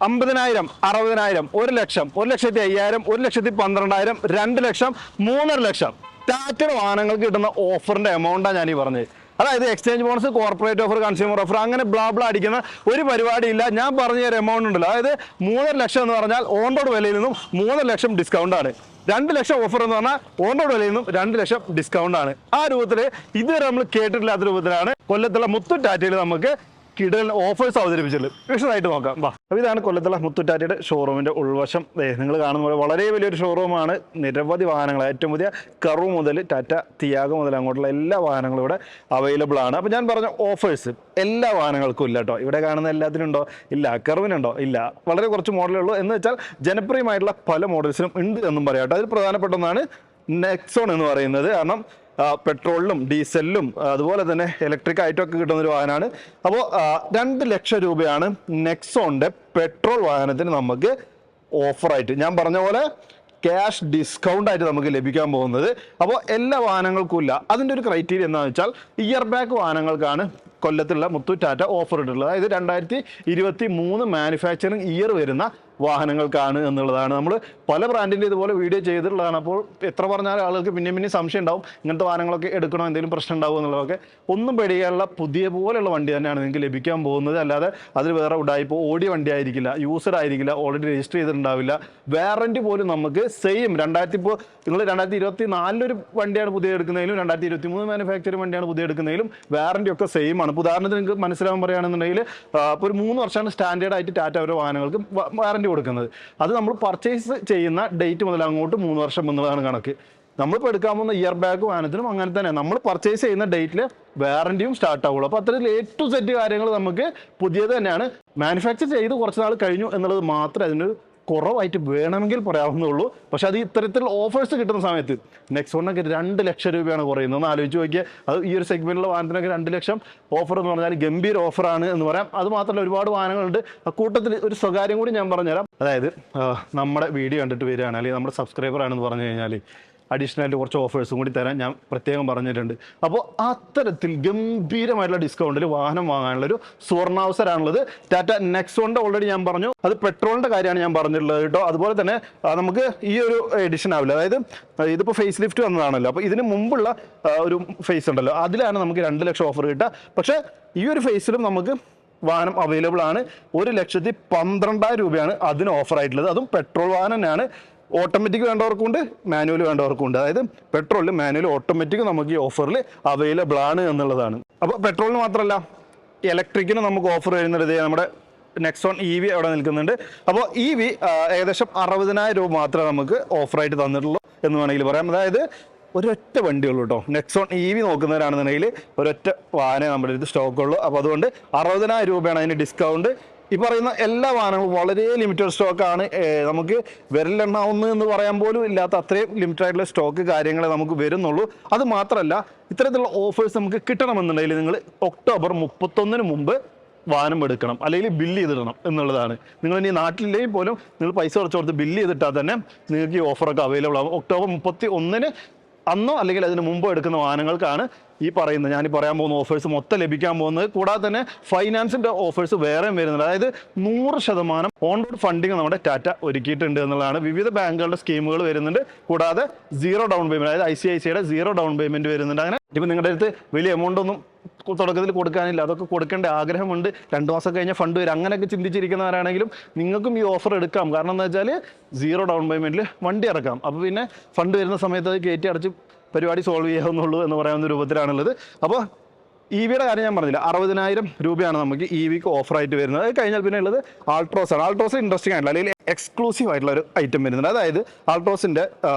50,000, 60,000, 1,00,000, 1,50,000, 1,12,000, 2,00,000, 3,50,000 ടാറ്റയുടെ വാഹനങ്ങൾക്ക് കിട്ടുന്ന ഓഫറിന്റെ എമൗണ്ടാണ് ഞാൻ ഈ പറഞ്ഞത്. അതായത് exchange bonus, corporate offer, consumer offer, അങ്ങനെ ബ്ലാ അടിക്കുന്ന ഒരു പരിപാടിയില്ല. ഞാൻ പറഞ്ഞ ഒരു എമൗണ്ട് ഉണ്ടല്ലോ, അതായത് 3,00,000 എന്ന് പറഞ്ഞാൽ ഓൺ റോഡ് വിലയിൽ നിന്നും 3,00,000 ഡിസ്കൗണ്ട് ആണ്. 2,00,000 ഓഫർ എന്ന് പറഞ്ഞാൽ ഓൺ റോഡ് വിലയിൽ നിന്നും 2,00,000 ഡിസ്കൗണ്ട് ആണ്. ആ രൂപത്തിൽ ഇതുവരെ നമ്മൾ കേട്ടിട്ടില്ലാത്ത രൂപത്തിലാണ് കൊല്ലത്തുള്ള മുത്തു ടാറ്റയിൽ നമുക്ക് കിടൽ ഓഫേഴ്സ് അവതരിപ്പിച്ചിട്ടുള്ളത്. വിശദമായിട്ട് നോക്കാം. അപ്പോൾ ഇതാണ് കൊല്ലത്തുള്ള മുത്തു ടാറ്റയുടെ ഷോറൂമിൻ്റെ ഉൾവശം. നിങ്ങൾ കാണുന്ന പോലെ വളരെ വലിയൊരു ഷോറൂമാണ്. നിരവധി വാഹനങ്ങൾ, ഏറ്റവും പുതിയ കർവ് മുതൽ ടാറ്റ തിയാഗോ മുതൽ അങ്ങോട്ടുള്ള എല്ലാ വാഹനങ്ങളും ഇവിടെ അവൈലബിൾ ആണ്. അപ്പോൾ ഞാൻ പറഞ്ഞ ഓഫേഴ്സ് എല്ലാ വാഹനങ്ങൾക്കും ഇല്ല കേട്ടോ. ഇവിടെ കാണുന്ന എല്ലാത്തിനും ഉണ്ടോ? ഇല്ല. കർവിനുണ്ടോ? ഇല്ല. വളരെ കുറച്ച് മോഡലേ ഉള്ളൂ. എന്ന് വെച്ചാൽ ജനപ്രിയമായിട്ടുള്ള പല മോഡൽസിനും ഉണ്ട് എന്നും പറയാം കേട്ടോ. അതിൽ പ്രധാനപ്പെട്ട ഒന്നാണ് നെക്സോൺ എന്ന് പറയുന്നത്. കാരണം പെട്രോളിലും ഡീസലിലും അതുപോലെ തന്നെ ഇലക്ട്രിക് ആയിട്ടൊക്കെ കിട്ടുന്ന ഒരു വാഹനമാണ്. അപ്പോൾ 2,00,000 രൂപയാണ് നെക്സോണിൻ്റെ പെട്രോൾ വാഹനത്തിന് നമുക്ക് ഓഫറായിട്ട്, ഞാൻ പറഞ്ഞ പോലെ ക്യാഷ് ഡിസ്കൗണ്ട് ആയിട്ട് നമുക്ക് ലഭിക്കാൻ പോകുന്നത്. അപ്പോൾ എല്ലാ വാഹനങ്ങൾക്കും ഇല്ല. അതിൻ്റെ ഒരു ക്രൈറ്റീരിയ എന്താണെന്ന് വെച്ചാൽ ഇയർ ബാക്ക് വാഹനങ്ങൾക്കാണ് കൊല്ലത്തുള്ള മുത്തു ടാറ്റ ഓഫർ ഇട്ടിട്ടുള്ളത്. അതായത് 2023 മാനുഫാക്ചറിങ് ഇയർ വരുന്ന വാഹനങ്ങൾക്കാണ് എന്നുള്ളതാണ്. നമ്മൾ പല ബ്രാൻഡിൻ്റെ ഇതുപോലെ വീഡിയോ ചെയ്തിട്ടുള്ളതാണ്. അപ്പോൾ എത്ര പറഞ്ഞാലും ആളുകൾക്ക് പിന്നെ സംശയം ഉണ്ടാവും, ഇങ്ങനത്തെ വാഹനങ്ങളൊക്കെ എടുക്കണോ, എന്തെങ്കിലും പ്രശ്നം ഉണ്ടാവും എന്നുള്ളതൊക്കെ. ഒന്നും പേടിക്കാനുള്ള പുതിയ പോലെയുള്ള വണ്ടി തന്നെയാണ് നിങ്ങൾക്ക് ലഭിക്കാൻ പോകുന്നത്. അല്ലാതെ അതിൽ വേറെ ഉടായിപ്പോൾ ഓടിയ വണ്ടി ആയിരിക്കില്ല, യൂസർ ആയിരിക്കില്ല, ഓൾറെഡി രജിസ്റ്റർ ചെയ്തിട്ടുണ്ടാവില്ല. വാറൻറ്റി പോലും നമുക്ക് സെയിം നിങ്ങൾ 2024 ഒരു വണ്ടിയാണ് പുതിയ എടുക്കുന്നതിലും 2023 മാനുഫാക്ചറിങ് വണ്ടിയാണ് പുതിയ എടുക്കുന്നതിലും വാറൻറ്റി ഒക്കെ സെയിം ആണ്. ഇപ്പോൾ ഉദാഹരണത്തിന് നിങ്ങൾക്ക് മനസ്സിലാവാൻ പറയുകയാണെന്നുണ്ടെങ്കിൽ ഇപ്പോൾ ഒരു 3 വർഷമാണ് സ്റ്റാൻഡേർഡ് ആയിട്ട് ടാറ്റ അവരുടെ വാഹനങ്ങൾക്ക് വാറൻറ്റി കൊടുക്കുന്നത്. അത് നമ്മൾ പർച്ചേസ് ചെയ്യുന്ന ഡേറ്റ് മുതൽ അങ്ങോട്ട് 3 വർഷം എന്നുള്ളതാണ് കണക്ക്. നമ്മളിപ്പോൾ എടുക്കാൻ പോകുന്ന ഇയർ ബാഗ് വാഹനത്തിനും അങ്ങനെ തന്നെ നമ്മൾ പർച്ചേസ് ചെയ്യുന്ന ഡേറ്റിൽ വാറൻറ്റിയും സ്റ്റാർട്ട് ആവുള്ളൂ. അപ്പോൾ അത്രയും A to Z കാര്യങ്ങൾ നമുക്ക് പുതിയത് തന്നെയാണ്. മാനുഫാക്ചർ ചെയ്ത് കുറച്ച് നാൾ കഴിഞ്ഞു എന്നുള്ളത് മാത്രമേ അതിനൊരു കുറവായിട്ട് വേണമെങ്കിൽ പറയാവുന്നുള്ളൂ. പക്ഷെ അത് ഇത്തരത്തിലുള്ള ഓഫേഴ്സ് കിട്ടുന്ന സമയത്ത് നെക്സോണിനൊക്കെ 2,00,000 രൂപയാണ് കുറയുന്നത്. ഒന്ന് ആലോചിച്ച് നോക്കിയാൽ, അത് ഈ ഒരു സെഗ്മെന്റിലുള്ള വാഹനത്തിനൊക്കെ 2,00,000 ഓഫർ എന്ന് പറഞ്ഞാൽ ഗംഭീര ഓഫറാണ് എന്ന് പറയാം. അത് മാത്രമല്ല ഒരുപാട് വാഹനങ്ങളുണ്ട്. അക്കൂട്ടത്തിൽ ഒരു സ്വകാര്യം കൂടി ഞാൻ പറഞ്ഞുതരാം. അതായത് നമ്മുടെ വീഡിയോ കണ്ടിട്ട് വരികയാണ്, അല്ലെങ്കിൽ നമ്മുടെ സബ്സ്ക്രൈബർ ആണെന്ന് പറഞ്ഞു കഴിഞ്ഞാൽ അഡീഷണലായിട്ട് കുറച്ച് ഓഫേഴ്സും കൂടി തരാൻ ഞാൻ പ്രത്യേകം പറഞ്ഞിട്ടുണ്ട്. അപ്പോൾ അത്തരത്തിൽ ഗംഭീരമായിട്ടുള്ള ഡിസ്കൗണ്ടിൽ വാഹനം വാങ്ങാനുള്ളൊരു സുവർണാവസരമാണുള്ളത്. ടാറ്റ നെക്സോണിൻ്റെ ഓൾറെഡി ഞാൻ പറഞ്ഞു, അത് പെട്രോളിൻ്റെ കാര്യമാണ് ഞാൻ പറഞ്ഞിട്ടുള്ളത് കേട്ടോ. അതുപോലെ തന്നെ നമുക്ക് ഈ ഒരു എഡിഷൻ ആവില്ല, അതായത് ഇതിപ്പോൾ ഫേസ് ലിഫ്റ്റ് വന്നതാണല്ലോ. അപ്പോൾ ഇതിന് മുമ്പുള്ള ഒരു ഫേസ് ഉണ്ടല്ലോ, അതിലാണ് നമുക്ക് 2,00,000 ഓഫർ കിട്ടുക. പക്ഷേ ഈ ഒരു ഫേസിലും നമുക്ക് വാഹനം അവൈലബിൾ ആണ്. 1,12,000 രൂപയാണ് അതിന് ഓഫറായിട്ടുള്ളത്. അതും പെട്രോൾ വാഹനം തന്നെയാണ്. ഓട്ടോമാറ്റിക് വേണ്ടവർക്കുണ്ട്, മാനുവൽ വേണ്ടവർക്കുണ്ട്. അതായത് പെട്രോളിൽ, മാനുവൽ, ഓട്ടോമാറ്റിക് നമുക്ക് ഈ ഓഫറിൽ അവൈലബിൾ ആണ് എന്നുള്ളതാണ്. അപ്പോൾ പെട്രോളിന് മാത്രമല്ല ഇലക്ട്രിക്കിന് നമുക്ക് ഓഫർ വരുന്നത് നമ്മുടെ നെക്സോൺ EV അവിടെ നിൽക്കുന്നുണ്ട്. അപ്പോൾ EV ഏകദേശം 60,000 രൂപ മാത്രമേ നമുക്ക് ഓഫറായിട്ട് തന്നിട്ടുള്ളൂ എന്ന് വേണമെങ്കിൽ പറയാം. അതായത് ഒരൊറ്റ വണ്ടിയുള്ളൂ കേട്ടോ. നെക്സോൺ EV നോക്കുന്നവരാണെന്നുണ്ടെങ്കിൽ ഒരൊറ്റ വാഹനം നമ്മുടെ അടുത്ത് സ്റ്റോക്കുള്ളൂ. അപ്പോൾ അതുകൊണ്ട് 60,000 രൂപയാണ് അതിന് ഡിസ്കൗണ്ട്. ഈ പറയുന്ന എല്ലാ വാഹനങ്ങളും വളരെ ലിമിറ്റഡ് സ്റ്റോക്കാണ്. നമുക്ക് വിരലെണ്ണാവുന്ന എന്ന് പറയാൻ പോലും ഇല്ലാത്ത അത്രയും ലിമിറ്റഡ് ആയിട്ടുള്ള സ്റ്റോക്ക് കാര്യങ്ങളെ നമുക്ക് വരുന്നുള്ളൂ. അത് മാത്രമല്ല, ഇത്തരത്തിലുള്ള ഓഫേഴ്സ് നമുക്ക് കിട്ടണമെന്നുണ്ടെങ്കിൽ നിങ്ങൾ ഒക്ടോബർ 31 മുമ്പ് വാഹനം എടുക്കണം, അല്ലെങ്കിൽ ബില്ല് ചെയ്തിടണം എന്നുള്ളതാണ്. നിങ്ങൾ ഇനി നാട്ടിലില്ലെങ്കിൽ പോലും നിങ്ങൾ പൈസ കുറച്ച് കൊടുത്ത് ബില്ല് ചെയ്തിട്ടാൽ തന്നെ നിങ്ങൾക്ക് ഈ ഓഫറൊക്കെ അവൈലബിൾ ആകും. ഒക്ടോബർ 31 അന്നോ അല്ലെങ്കിൽ അതിന് മുമ്പോ എടുക്കുന്ന വാഹനങ്ങൾക്കാണ് ഈ പറയുന്നത്, ഞാൻ പറയാൻ പോകുന്ന ഓഫേഴ്സ് മൊത്തം ലഭിക്കാൻ പോകുന്നത്. കൂടാതെ തന്നെ ഫൈനാൻസിൻ്റെ ഓഫേഴ്സ് വേറെയും വരുന്നുണ്ട്. അതായത് 100% ഓൺ റോഡ് ഫണ്ടിങ് നമ്മുടെ ടാറ്റ ഒരുക്കിയിട്ടുണ്ട് എന്നുള്ളതാണ്. വിവിധ ബാങ്കുകളുടെ സ്കീമുകൾ വരുന്നുണ്ട്. കൂടാതെ 0 ഡൗൺ പേയ്മെൻറ്റ്, അതായത് ICICIയുടെ 0 ഡൗൺ പേയ്മെൻറ്റ് വരുന്നുണ്ട്. അങ്ങനെ ഇപ്പം നിങ്ങളുടെ അടുത്ത് വലിയ എമൗണ്ട് ഒന്നും തുടക്കത്തിൽ കൊടുക്കാനില്ല, അതൊക്കെ കൊടുക്കേണ്ട ആഗ്രഹമുണ്ട്, 2 മാസം കഴിഞ്ഞാൽ ഫണ്ട് വരും, അങ്ങനെയൊക്കെ ചിന്തിച്ചിരിക്കുന്നവരാണെങ്കിലും നിങ്ങൾക്കും ഈ ഓഫർ എടുക്കാം. കാരണം എന്താ വെച്ചാൽ 0 ഡൗൺ പേയ്മെൻറ്റിൽ വണ്ടി ഇറക്കാം. അപ്പോൾ പിന്നെ ഫണ്ട് വരുന്ന സമയത്ത് അത് കയറ്റി അടച്ച് പരിപാടി സോൾവ് ചെയ്യാവുന്നുള്ളൂ എന്ന് പറയാവുന്ന രൂപത്തിലാണുള്ളത്. അപ്പോൾ EVയുടെ കാര്യം ഞാൻ പറഞ്ഞില്ല, 60,000 രൂപയാണ് നമുക്ക് EVക്ക് ഓഫറായിട്ട് വരുന്നത്. അത് കഴിഞ്ഞാൽ പിന്നെ ഉള്ളത് ആൾട്രോസ് ആണ്. ആൾട്രോസ് ഇൻട്രസ്റ്റിംഗ് ആയിട്ടുള്ള, അല്ലെങ്കിൽ എക്സ്ക്ലൂസീവ് ആയിട്ടുള്ള ഒരു ഐറ്റം വരുന്നുണ്ട്. അതായത് ആൾട്രോസിൻ്റെ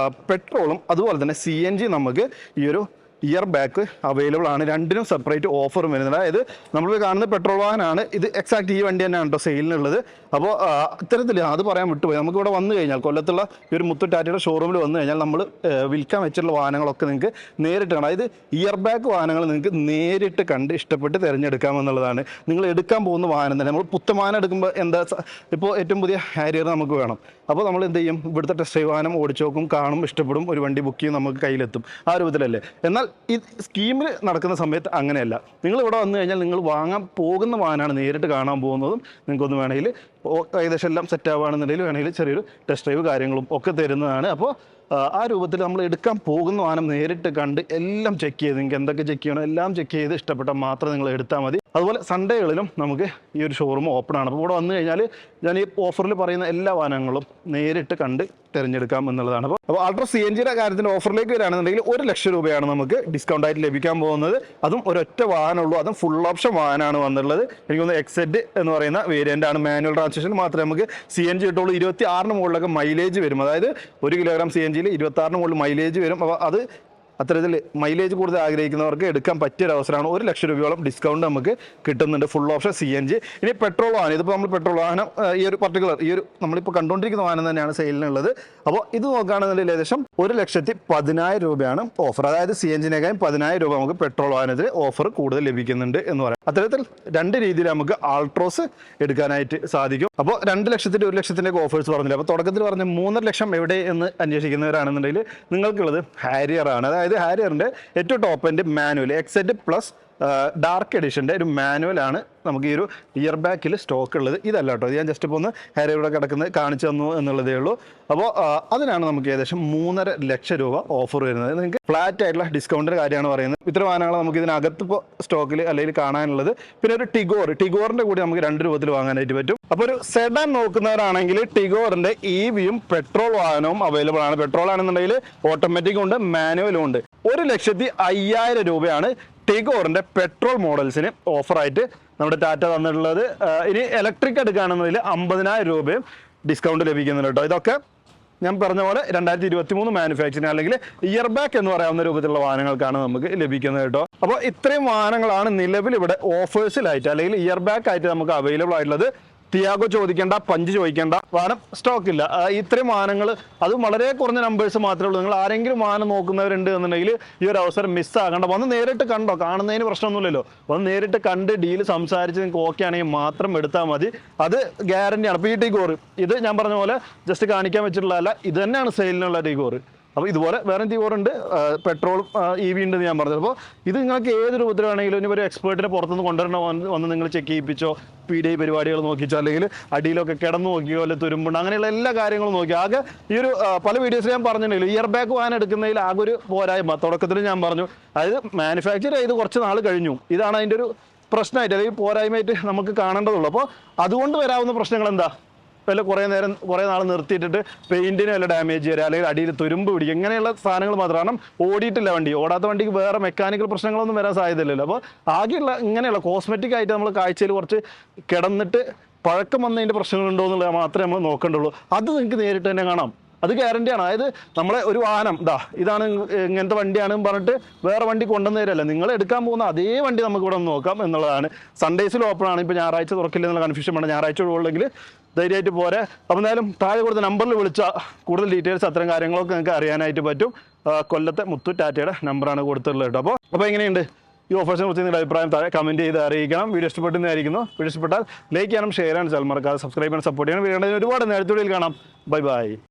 പെട്രോളും അതുപോലെ തന്നെ CNG നമുക്ക് ഈ ഒരു ഇയർ ബാക്ക് അവൈലബിൾ ആണ്. രണ്ടിനും സെപ്പറേറ്റ് ഓഫറും വരുന്നുണ്ട്. അതായത് നമ്മൾ കാണുന്ന പെട്രോൾ വാഹനമാണ് ഇത്, എക്സാക്ട് ഈ വണ്ടി തന്നെയാണ് കേട്ടോ സെയിലിനുള്ളത്. അപ്പോൾ ഇത്തരത്തിൽ അത് പറയാൻ വിട്ടുപോയി. നമുക്കിവിടെ വന്നു കഴിഞ്ഞാൽ, കൊല്ലത്തുള്ള ഈ ഒരു മുത്തു ടാറ്റയുടെ ഷോറൂമിൽ വന്നു കഴിഞ്ഞാൽ നമ്മൾ വിൽക്കാൻ വെച്ചിട്ടുള്ള വാഹനങ്ങളൊക്കെ നിങ്ങൾക്ക് നേരിട്ട് കാണാം. അതായത് ഇയർ ബാക്ക് വാഹനങ്ങൾ നിങ്ങൾക്ക് നേരിട്ട് കണ്ട് ഇഷ്ടപ്പെട്ട് തിരഞ്ഞെടുക്കാമെന്നുള്ളതാണ്. നിങ്ങൾ എടുക്കാൻ പോകുന്ന വാഹനം തന്നെ, നമ്മൾ പുത്തമാനം എടുക്കുമ്പോൾ എന്താ, ഇപ്പോൾ ഏറ്റവും പുതിയ ഹാരിയർ നമുക്ക് വേണം. അപ്പോൾ നമ്മൾ എന്ത് ചെയ്യും, ഇവിടുത്തെ ടെസ്റ്റ് ഡ്രൈവ് വാഹനം ഓടിച്ചു നോക്കും, കാണും, ഇഷ്ടപ്പെടും, ഒരു വണ്ടി ബുക്ക് ചെയ്യും, നമുക്ക് കയ്യിലെത്തും. ആ രൂപത്തിലല്ലേ. എന്നാൽ എന്നാൽ ഈ സ്കീമിൽ നടക്കുന്ന സമയത്ത് അങ്ങനെയല്ല. നിങ്ങൾ ഇവിടെ വന്നു കഴിഞ്ഞാൽ നിങ്ങൾ വാങ്ങാൻ പോകുന്ന വാഹനമാണ് നേരിട്ട് കാണാൻ പോകുന്നതും. നിങ്ങൾക്കൊന്ന് വേണമെങ്കിൽ ഏകദേശം എല്ലാം സെറ്റ് ആവുകയാണെന്നുണ്ടെങ്കിൽ വേണമെങ്കിൽ ചെറിയൊരു ടെസ്റ്റ് ഡ്രൈവ് കാര്യങ്ങളും ഒക്കെ തരുന്നതാണ്. അപ്പോൾ ആ രൂപത്തിൽ നമ്മൾ എടുക്കാൻ പോകുന്ന വാഹനം നേരിട്ട് കണ്ട് എല്ലാം ചെക്ക് ചെയ്ത് നിങ്ങൾക്ക് എന്തൊക്കെ ചെക്ക് ചെയ്യണോ എല്ലാം ചെക്ക് ചെയ്ത് ഇഷ്ടപ്പെട്ടാൽ മാത്രം നിങ്ങൾ എടുത്താൽ മതി. അതുപോലെ സൺഡേകളിലും നമുക്ക് ഈ ഒരു ഷോറൂം ഓപ്പൺ ആണ്. അപ്പോൾ ഇവിടെ വന്നു കഴിഞ്ഞാൽ ഞാൻ ഈ ഓഫറിൽ പറയുന്ന എല്ലാ വാഹനങ്ങളും നേരിട്ട് കണ്ട് തിരഞ്ഞെടുക്കാം എന്നുള്ളതാണ്. അപ്പോൾ അൾട്രാ CNGയുടെ കാര്യത്തിൻ്റെ ഓഫറിലേക്ക് വരികയാണെന്നുണ്ടെങ്കിൽ 1 ലക്ഷം രൂപയാണ് നമുക്ക് ഡിസ്കൗണ്ട് ആയിട്ട് ലഭിക്കാൻ പോകുന്നത്. അതും ഒരൊറ്റ വാഹനമുള്ളൂ, അതും ഫുൾ ഓപ്ഷൻ വാഹനമാണ് വന്നിട്ടുള്ളത്. എനിക്കൊന്ന് XZ എന്ന് പറയുന്ന വേരിയൻ്റ് ആണ്. മാനുവൽ ട്രാൻസ്മിഷൻ മാത്രമേ നമുക്ക് CNG കിട്ടുള്ളൂ. 26 മുകളിലൊക്കെ മൈലേജ് വരും. അതായത് 1 കിലോഗ്രാം CNGയിൽ 26 മുകളിൽ മൈലേജ് വരും. അപ്പോൾ അത് അത്തരത്തിൽ മൈലേജ് കൂടുതൽ ആഗ്രഹിക്കുന്നവർക്ക് എടുക്കാൻ പറ്റിയൊരു അവസരമാണ്. 1 ലക്ഷം രൂപയോളം ഡിസ്കൗണ്ട് നമുക്ക് കിട്ടുന്നുണ്ട് ഫുൾ ഓപ്ഷൻ CNG. ഇനി പെട്രോൾ വാഹനം, ഇതിപ്പോൾ നമ്മൾ പെട്രോൾ വാഹനം ഈ ഒരു പർട്ടിക്കുലർ ഈ ഒരു നമ്മളിപ്പോൾ കണ്ടുകൊണ്ടിരിക്കുന്ന വാഹനം തന്നെയാണ് സെയിലിനുള്ളത്. അപ്പോൾ ഇത് നോക്കുകയാണെന്നുണ്ടെങ്കിൽ ഏകദേശം 1,10,000 രൂപയാണ് ഓഫർ. അതായത് CNGനേക്കാളും 10,000 രൂപ നമുക്ക് പെട്രോൾ വാഹനത്തിൽ ഓഫർ കൂടുതൽ ലഭിക്കുന്നുണ്ട് എന്ന് പറയാം. അത്തരത്തിൽ 2 രീതിയിൽ നമുക്ക് ആൾട്രോസ് എടുക്കാനായിട്ട് സാധിക്കും. അപ്പോൾ 2 ലക്ഷത്തിൻ്റെ 1 ലക്ഷത്തിൻ്റെ ഓഫേഴ്സ് പറഞ്ഞില്ല. അപ്പോൾ തുടക്കത്തിൽ പറഞ്ഞ 3.5 ലക്ഷം എവിടെ എന്ന് അന്വേഷിക്കുന്നവരാണെന്നുണ്ടെങ്കിൽ നിങ്ങൾക്കുള്ളത് ഹാരിയർ ആണ്. അതായത് ഹാരിയറിൻ്റെ ഏറ്റവും top end manual XZ plus dark എഡിഷൻ്റെ ഒരു മാനുവലാണ് നമുക്ക് ഈ ഒരു ഇയർ ബാക്കിൽ സ്റ്റോക്ക് ഉള്ളത്. ഇതല്ല കേട്ടോ, ഞാൻ ജസ്റ്റ് ഇപ്പോൾ ഒന്ന് ഹാരിയറുടെ കിടക്കുന്നത് കാണിച്ചു തന്നു എന്നുള്ളതേ ഉള്ളൂ. അപ്പോൾ അതിനാണ് നമുക്ക് ഏകദേശം 3.5 ലക്ഷം രൂപ ഓഫർ വരുന്നത്. നിങ്ങൾക്ക് ഫ്ലാറ്റ് ആയിട്ടുള്ള ഡിസ്കൗണ്ടിൻ്റെ കാര്യമാണ് പറയുന്നത്. ഇത്ര വാഹനങ്ങൾ നമുക്ക് ഇതിനകത്ത് ഇപ്പോൾ സ്റ്റോക്കിൽ അല്ലെങ്കിൽ കാണാനുള്ളത്. പിന്നെ ഒരു ടിഗോറിൻ്റെ കൂടി നമുക്ക് 2 രൂപത്തിൽ വാങ്ങാനായിട്ട് പറ്റും. അപ്പോൾ ഒരു സെഡാൻ നോക്കുന്നവരാണെങ്കിൽ ടിഗോറിൻ്റെ EVയും പെട്രോൾ വാഹനവും അവൈലബിൾ ആണ്. പെട്രോൾ ആണെന്നുണ്ടെങ്കിൽ ഓട്ടോമാറ്റിക്കും ഉണ്ട്, മാനുവലും ഉണ്ട്. 1,05,000 രൂപയാണ് ടിഗോറിൻ്റെ പെട്രോൾ മോഡൽസിന് ഓഫറായിട്ട് നമ്മുടെ ടാറ്റ തന്നിട്ടുള്ളത്. ഇനി ഇലക്ട്രിക് എടുക്കുകയാണെന്നുണ്ടെങ്കിൽ 50,000 രൂപയും ഡിസ്കൗണ്ട് ലഭിക്കുന്നുണ്ട് കേട്ടോ. ഇതൊക്കെ ഞാൻ പറഞ്ഞ പോലെ 2023 മാനുഫാക്ചറിങ് അല്ലെങ്കിൽ ഇയർ ബാക്ക് എന്ന് പറയാവുന്ന രൂപത്തിലുള്ള വാഹനങ്ങൾക്കാണ് നമുക്ക് ലഭിക്കുന്നത് കേട്ടോ. അപ്പോൾ ഇത്രയും വാഹനങ്ങളാണ് നിലവിൽ ഇവിടെ ഓഫേഴ്സിലായിട്ട് അല്ലെങ്കിൽ ഇയർ ബാക്ക് ആയിട്ട് നമുക്ക് അവൈലബിൾ ആയിട്ടുള്ളത്. ടിയാഗോ ചോദിക്കേണ്ട, പഞ്ച് ചോദിക്കേണ്ട, വാഹനം സ്റ്റോക്ക് ഇല്ല. ഇത്രയും വാഹനങ്ങൾ അതും വളരെ കുറഞ്ഞ നമ്പേഴ്സ് മാത്രമേ ഉള്ളൂ. നിങ്ങൾ ആരെങ്കിലും വാഹനം നോക്കുന്നവരുണ്ട് എന്നുണ്ടെങ്കിൽ ഈ ഒരു അവസരം മിസ്സാകണ്ട. വന്ന് നേരിട്ട് കണ്ടോ, കാണുന്നതിന് പ്രശ്നമൊന്നുമില്ലല്ലോ. വന്ന് നേരിട്ട് കണ്ട് ഡീല് സംസാരിച്ച് നിങ്ങൾക്ക് ഓക്കെ ആണെങ്കിൽ മാത്രം എടുത്താൽ മതി. അത് ഗ്യാരണ്ടിയാണ്. ഇപ്പോൾ ഈ ടിഗോർ ഇത് ഞാൻ പറഞ്ഞ പോലെ ജസ്റ്റ് കാണിക്കാൻ വെച്ചിട്ടുള്ളതല്ല, ഇത് തന്നെയാണ് സെയിലിനുള്ള ടിഗോർ. അപ്പോൾ ഇതുപോലെ വേറെ ടിഗോറുണ്ട്, പെട്രോളും EV ഉണ്ടെന്ന് ഞാൻ പറഞ്ഞത്. അപ്പോൾ ഇത് നിങ്ങൾക്ക് ഏത് രൂപത്തിൽ വേണമെങ്കിലും ഇനി ഒരു എക്സ്പേർട്ടിനെ പുറത്തുനിന്ന് കൊണ്ടുവരണം വന്ന് നിങ്ങൾ ചെക്ക് ചെയ്യിപ്പിച്ചോ, PDI പരിപാടികൾ നോക്കിച്ചോ, അല്ലെങ്കിൽ അടിയിലൊക്കെ കിടന്നു നോക്കിയോ, അല്ലെങ്കിൽ തുരുമ്പുണ്ട്, അങ്ങനെയുള്ള എല്ലാ കാര്യങ്ങളും നോക്കി. ആകെ ഈ ഒരു പല വീഡിയോസിൽ ഞാൻ പറഞ്ഞിട്ടുണ്ടെങ്കിൽ ഇയർ ബാക്ക് വാഹനം എടുക്കുന്നതിൽ ആകെ ഒരു പോരായ്മ തുടക്കത്തിൽ ഞാൻ പറഞ്ഞു. അതായത് മാനുഫാക്ചർ ചെയ്ത് കുറച്ച് നാൾ കഴിഞ്ഞു, ഇതാണ് അതിൻ്റെ ഒരു പ്രശ്നമായിട്ട് അല്ലെങ്കിൽ പോരായ്മയായിട്ട് നമുക്ക് കാണേണ്ടതുള്ളൂ. അപ്പോൾ അതുകൊണ്ട് വരാവുന്ന പ്രശ്നങ്ങൾ എന്താ? വല്ല കുറേ നാൾ നിർത്തിയിട്ടിട്ട് പെയിൻറ്റിന് വല്ല ഡാമേജ് വരിക, അല്ലെങ്കിൽ അടിയിൽ തുരുമ്പ് പിടിക്കുക, ഇങ്ങനെയുള്ള സാധനങ്ങൾ മാത്രം. കാരണം ഓടിയിട്ടില്ല വണ്ടി, ഓടാത്ത വണ്ടിക്ക് വേറെ മെക്കാനിക്കൽ പ്രശ്നങ്ങളൊന്നും വരാൻ സാധ്യതയില്ലല്ലോ. അപ്പോൾ ആകെയുള്ള ഇങ്ങനെയുള്ള കോസ്മെറ്റിക് ആയിട്ട് നമ്മൾ കാഴ്ചയിൽ കുറച്ച് കിടന്നിട്ട് പഴക്കം വന്നതിൻ്റെ പ്രശ്നങ്ങളുണ്ടോ എന്നുള്ളത് മാത്രമേ നമ്മൾ നോക്കേണ്ടുള്ളൂ. അത് നിങ്ങൾക്ക് നേരിട്ട് തന്നെ കാണാം, അത് ഗ്യാരണ്ടിയാണ്. അതായത് നമ്മളെ ഒരു വാഹനം ഇതാണ് ഇങ്ങനത്തെ വണ്ടിയാണെന്ന് പറഞ്ഞിട്ട് വേറെ വണ്ടി കൊണ്ടുവന്ന് തരല്ല, നിങ്ങൾ എടുക്കാൻ പോകുന്ന അതേ വണ്ടി നമുക്ക് ഇവിടെ നോക്കാം എന്നുള്ളതാണ്. സൺഡേസിൽ ഓപ്പൺ ആണ്. ഇപ്പോൾ ഞായറാഴ്ച തുറക്കില്ല എന്നുള്ള കൺഫ്യൂഷൻ വേണം. ഞായറാഴ്ച ഒഴിവുണ്ടെങ്കിൽ ധൈര്യമായിട്ട് പോരെ. അപ്പോൾ എന്തായാലും താഴെ കൊടുത്ത നമ്പറിൽ വിളിച്ചാൽ കൂടുതൽ ഡീറ്റെയിൽസ് അത്തരം കാര്യങ്ങളൊക്കെ നിങ്ങൾക്ക് അറിയാനായിട്ട് പറ്റും. കൊല്ലത്തെ മുത്തു ടാറ്റയുടെ നമ്പറാണ് കൊടുത്തിട്ടുള്ളത് കേട്ടോ. അപ്പോൾ എങ്ങനെയുണ്ട് ഈ ഓഫേഴ്സിനെ കുറിച്ച് നിങ്ങളുടെ അഭിപ്രായം താഴെ കമൻറ്റ് ചെയ്ത് അറിയിക്കണം. വീഡിയോ ഇഷ്ടപ്പെട്ടെന്നായിരിക്കുന്നു. വീഡിയോ ഇഷ്ടപ്പെട്ടാൽ ലൈക്ക് ചെയ്യാനും ഷെയർ ചെയ്യാനും ചാനൽ മറക്കാതെ സബ്സ്ക്രൈബ് ചെയ്യാനും സപ്പോർട്ട് ചെയ്യാനും. വീഡിയോ ഒരുപാട് നേരത്തെ കാണാം. Bye bye.